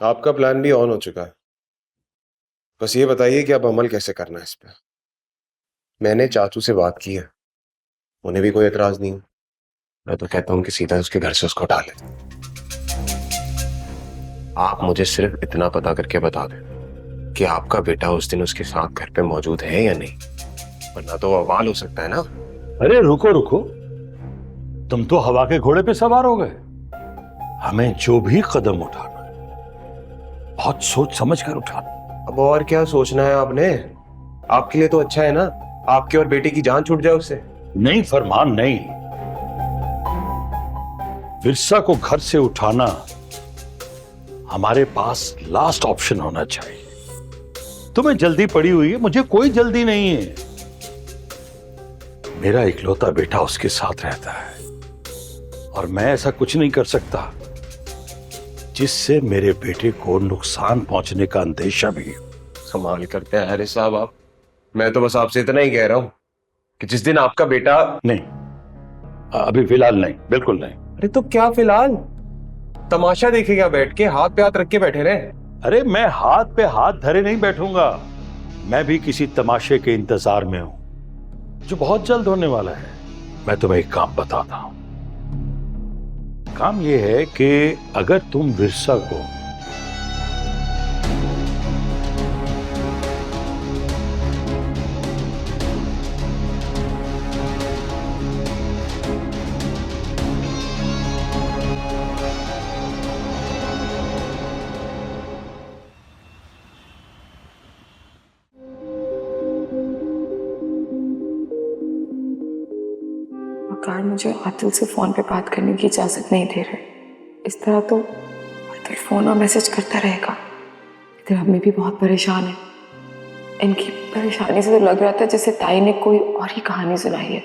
आपका प्लान भी ऑन हो चुका है। बस ये बताइए कि अब अमल कैसे करना है इस पे। मैंने चाचू से बात की है, उन्हें भी कोई एतराज नहीं है। मैं तो कहता हूँ कि सीधा उसके घर से उसको उठा ले। आप मुझे सिर्फ इतना पता करके बता दें कि आपका बेटा उस दिन उसके साथ घर पे मौजूद है या नहीं, वरना तो बवाल हो सकता है ना। अरे रुको रुको, तुम तो हवा के घोड़े पे सवार हो गए। हमें जो भी कदम उठाना है बहुत सोच समझ कर उठाना। अब और क्या सोचना है आपने? आपके लिए तो अच्छा है ना, आपके और बेटे की जान छूट जाए उससे। नहीं फरमान नहीं, विरसा को घर से उठाना हमारे पास लास्ट ऑप्शन होना चाहिए। तुम्हें जल्दी पड़ी हुई है, मुझे कोई जल्दी नहीं है। मेरा इकलौता बेटा उसके साथ रहता है और मैं ऐसा कुछ नहीं कर सकता जिससे मेरे बेटे को नुकसान पहुंचने का अंदेशा भी हो। कमाल करते हैं अरे साहब आप। मैं तो बस आपसे इतना ही कह रहा हूं कि जिस दिन आपका बेटा। नहीं, अभी फिलहाल नहीं, बिल्कुल नहीं। अरे तो क्या फिलहाल तमाशा देखेगा बैठ के, हाथ पे हाथ रख के बैठे रहे? अरे मैं हाथ पे हाथ धरे नहीं बैठूंगा। मैं भी किसी तमाशे के इंतजार में हूं जो बहुत जल्द होने वाला है। मैं तुम्हें एक काम बताता हूं। काम यह है कि अगर तुम विरसा को वकार मुझे आदिल से फोन पे बात करने की इजाजत नहीं दे रहे। इस तरह तो आदिल फोन और मैसेज करता रहेगा। इधर अम्मी भी बहुत परेशान है। इनकी परेशानी से तो लग रहा था जैसे ताई ने कोई और ही कहानी सुनाई है।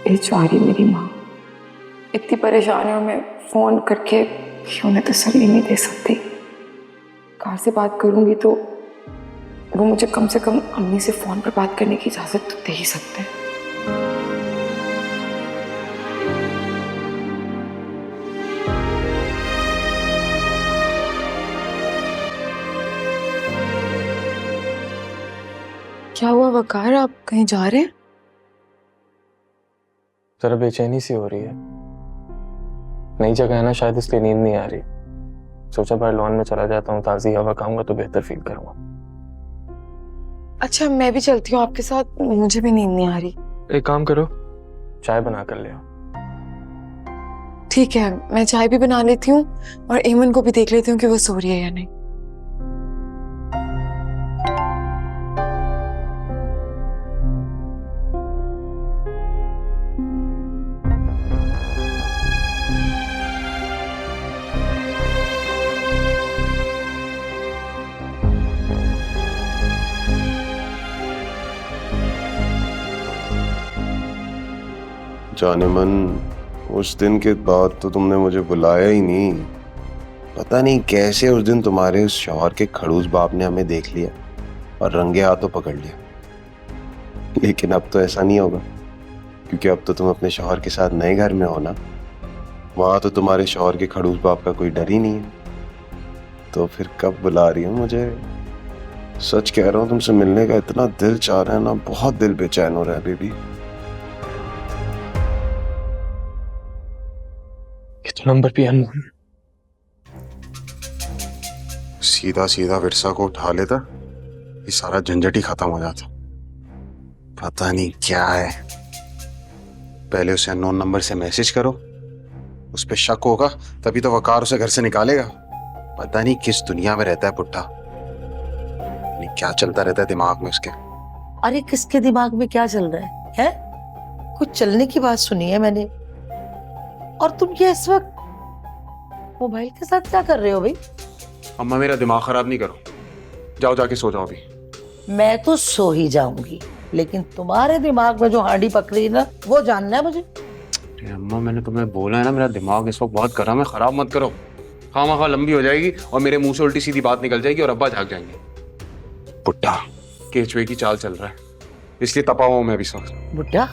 बेचारी मेरी माँ इतनी परेशान है और मैं फोन करके उन्हें तसल्ली नहीं दे सकती। कार से बात करूंगी तो वो मुझे कम से कम अम्मी से फोन पर बात करने की इजाजत तो दे ही सकते हैं। क्या हुआ वकार, आप कहीं जा रहे हैं? जरा बेचैनी सी हो रही है। नई जगह है ना, शायद इसलिए नींद नहीं आ रही। सोचा बाहर लॉन में चला जाता हूँ, ताज़ी हवा खाऊंगा तो बेहतर फील करूंगा। अच्छा मैं भी चलती हूँ आपके साथ, मुझे भी नींद नहीं आ रही। एक काम करो, चाय बना कर ले आओ। ठीक है, मैं चाय भी बना लेती हूँ और एमन को भी देख लेती हूँ कि वो सो रही है या नहीं। जाने मन, उस दिन के बाद तो तुमने मुझे बुलाया ही नहीं। पता नहीं कैसे उस दिन तुम्हारे उस शौहर के खड़ूस बाप ने हमें देख लिया और रंगे हाथों पकड़ लिया। लेकिन अब तो ऐसा नहीं होगा, क्योंकि अब तो तुम अपने शौहर के साथ नए घर में हो ना। वहां तो तुम्हारे शौहर के खड़ूस बाप का कोई डर ही नहीं है। तो फिर कब बुला रही हो मुझे? सच कह रहा हूँ, तुमसे मिलने का इतना दिल चाह रहा है ना, बहुत दिल बेचैन हो रहा है बेबी। ये तो नंबर भी अननोन। सीधा सीधा विरसा को उठा लेता, ये सारा झंझट ही खत्म हो जाता। पता नहीं क्या है, पहले उसे अननोन नंबर से मैसेज करो, उस पर शक होगा तभी तो वकार उसे घर से निकालेगा। पता नहीं किस दुनिया में रहता है पुट्ठा, नहीं क्या चलता रहता है दिमाग में उसके। अरे किसके दिमाग में क्या चल रहा है? कुछ चलने की बात सुनी है मैंने। और तुम ये इस वक्त मोबाइल के साथ क्या कर रहे हो भाई? अम्मा मेरा दिमाग खराब नहीं करो, जाओ जाके सो जाओ अभी। मैं तो सो ही जाऊंगी, लेकिन तुम्हारे दिमाग में जो हांडी पकड़ी है ना, वो जानना है मुझे। अरे अम्मा मैंने तुम्हें बोला है ना, मेरा दिमाग इस वक्त बहुत गर्म है, खराब मत करो। खामा लंबी हो जाएगी और मेरे मुंह से उल्टी सीधी बात निकल जाएगी और अब्बा जाग जाएंगे। पुट्ठा केचुए की चाल चल रहा है, इसलिए तपा हुआ हूं मैं भी सख्त। बुड्ढा?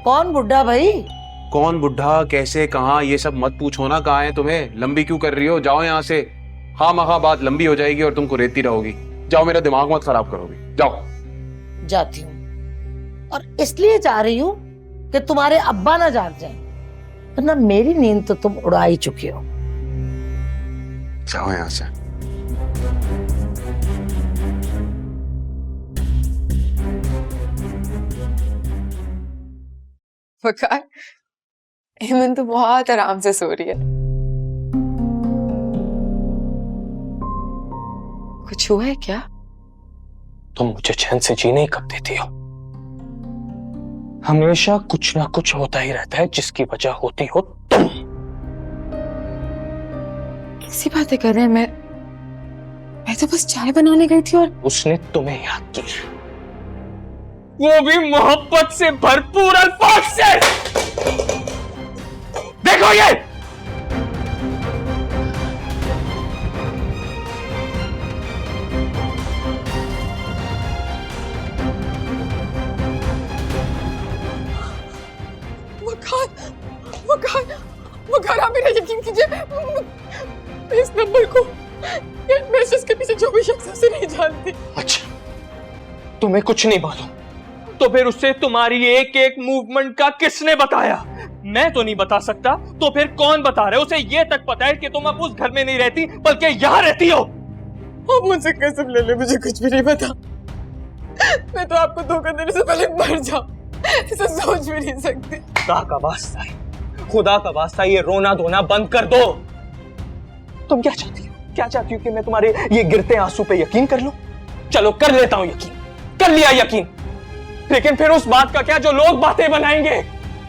कौन बुड्ढा भाई? कौन बुढ़ा, कैसे, कहाँ, ये सब मत पूछो ना। कहाँ है तुम्हें? लंबी क्यों कर रही हो? जाओ यहाँ से। हाँ महा बात लंबी हो जाएगी और तुम कुरेदती रहोगी। जाओ, मेरा दिमाग मत खराब करोगी, जाओ। जाती हूँ, और इसलिए जा रही हूँ कि तुम्हारे अब्बा ना जाग जाए, वरना मेरी नींद तो तुम उड़ा ही चुके हो। जाओ यहां से। वकार, हेमंत तो बहुत आराम से सो रही है। कुछ हुआ है क्या? तुम मुझे चैन से जीने ही कब देती हो? हमेशा कुछ ना कुछ होता ही रहता है जिसकी वजह होती हो तुम। कैसी बातें कर रहे हैं? मैं तो बस चाय बनाने गई थी और उसने तुम्हें याद किया, वो भी मोहब्बत से भरपूर अल्फाज से। देखो ये, वकार, आप मेरा यकीन कीजिए, इस नंबर को मैसेज के पीछे जो भी शख्स है उसे नहीं जानती। अच्छा, तुम्हें कुछ नहीं मालूम, तो फिर उससे तुम्हारी एक एक मूवमेंट का किसने बताया? मैं तो नहीं बता सकता, तो फिर कौन बता रहा है? उसे ये तक पता है कि तुम अब उस घर में नहीं रहती बल्कि यहाँ रहती हो। आप मुझसे कसम ले ले, मुझे कुछ भी नहीं पता। मैं तो आपको धोखा देने से पहले मर जाऊं, इसे सोच भी नहीं सकती। खुदा का वास्ता है, खुदा का वास्ता, ये रोना धोना बंद कर दो। तुम क्या चाहती हो? क्या चाहती हो कि मैं तुम्हारे ये गिरते आंसू पे यकीन कर लूं? चलो कर लेता हूं यकीन, कर लिया यकीन, लेकिन फिर उस बात का क्या जो लोग बातें बनाएंगे?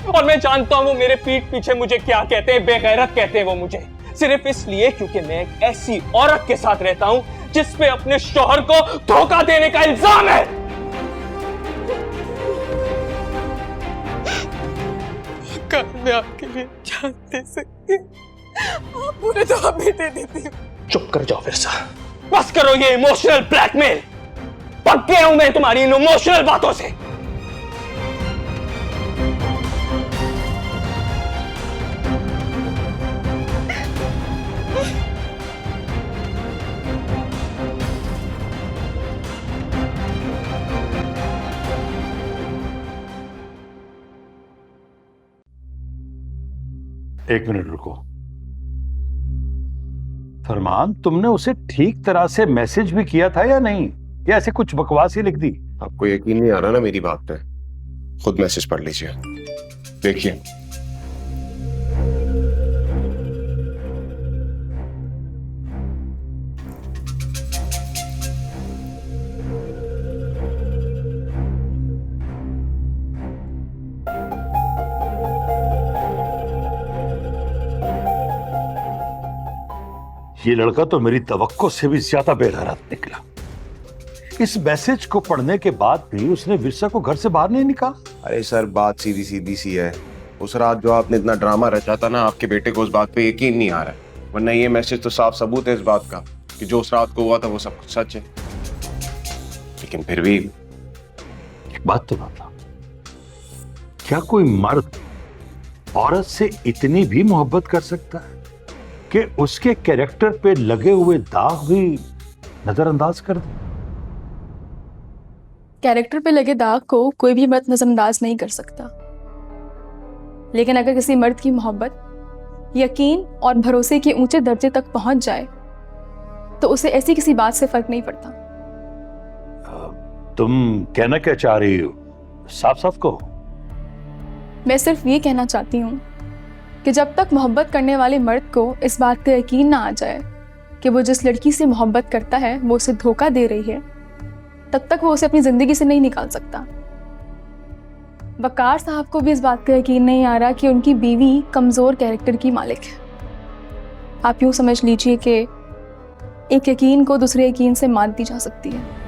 और मैं जानता हूं वो मेरे पीठ पीछे मुझे क्या कहते हैं, बेगैरत कहते हैं वो मुझे, सिर्फ इसलिए क्योंकि मैं एक ऐसी औरत के साथ रहता हूं जिस पे अपने शौहर को धोखा देने का इल्जाम है। मैं आपके लिए जान दे सकती, आप पूरे तो आप भी दे देती हूँ। चुप कर जाओ फिर सा, बस करो ये इमोशनल ब्लैकमेल। पक गया हूं मैं तुम्हारी इन इमोशनल बातों से। एक मिनट रुको। फरमान, तुमने उसे ठीक तरह से मैसेज भी किया था या नहीं, या ऐसे कुछ बकवास ही लिख दी? आपको यकीन नहीं आ रहा ना मेरी बात पे? खुद मैसेज पढ़ लीजिए, देखिए। ये लड़का तो मेरी तवक्को से भी ज्यादा बेगैरत निकला। इस मैसेज को पढ़ने के बाद भी उसने विरसा को घर से बाहर नहीं निकाला। अरे सर, बात सीधी सीधी सी है। उस रात जो आपने इतना ड्रामा रचा था ना, आपके बेटे को उस बात पे यकीन नहीं आ रहा है, वरना ये मैसेज तो साफ सबूत है इस बात का कि जो उस रात को हुआ था वो सब कुछ सच है। लेकिन फिर भी एक बात तो बता, क्या कोई मर्द औरत से इतनी भी मोहब्बत कर सकता है कि उसके कैरेक्टर पे लगे हुए दाग भी नजरअंदाज कर दे? कैरेक्टर पे लगे दाग को कोई भी मर्द नजरअंदाज नहीं कर सकता, लेकिन अगर किसी मर्द की मोहब्बत, यकीन और भरोसे के ऊंचे दर्जे तक पहुंच जाए तो उसे ऐसी किसी बात से फर्क नहीं पड़ता। तुम कहना क्या चाह रही हो? साफ साफ कहो। मैं सिर्फ ये कहना चाहती हूँ कि जब तक मोहब्बत करने वाले मर्द को इस बात का यकीन ना आ जाए कि वो जिस लड़की से मोहब्बत करता है वो उसे धोखा दे रही है, तब तक वो उसे अपनी जिंदगी से नहीं निकाल सकता। वकार साहब को भी इस बात का यकीन नहीं आ रहा कि उनकी बीवी कमजोर कैरेक्टर की मालिक है। आप यूं समझ लीजिए कि एक यकीन को दूसरे यकीन से मात दी जा सकती है।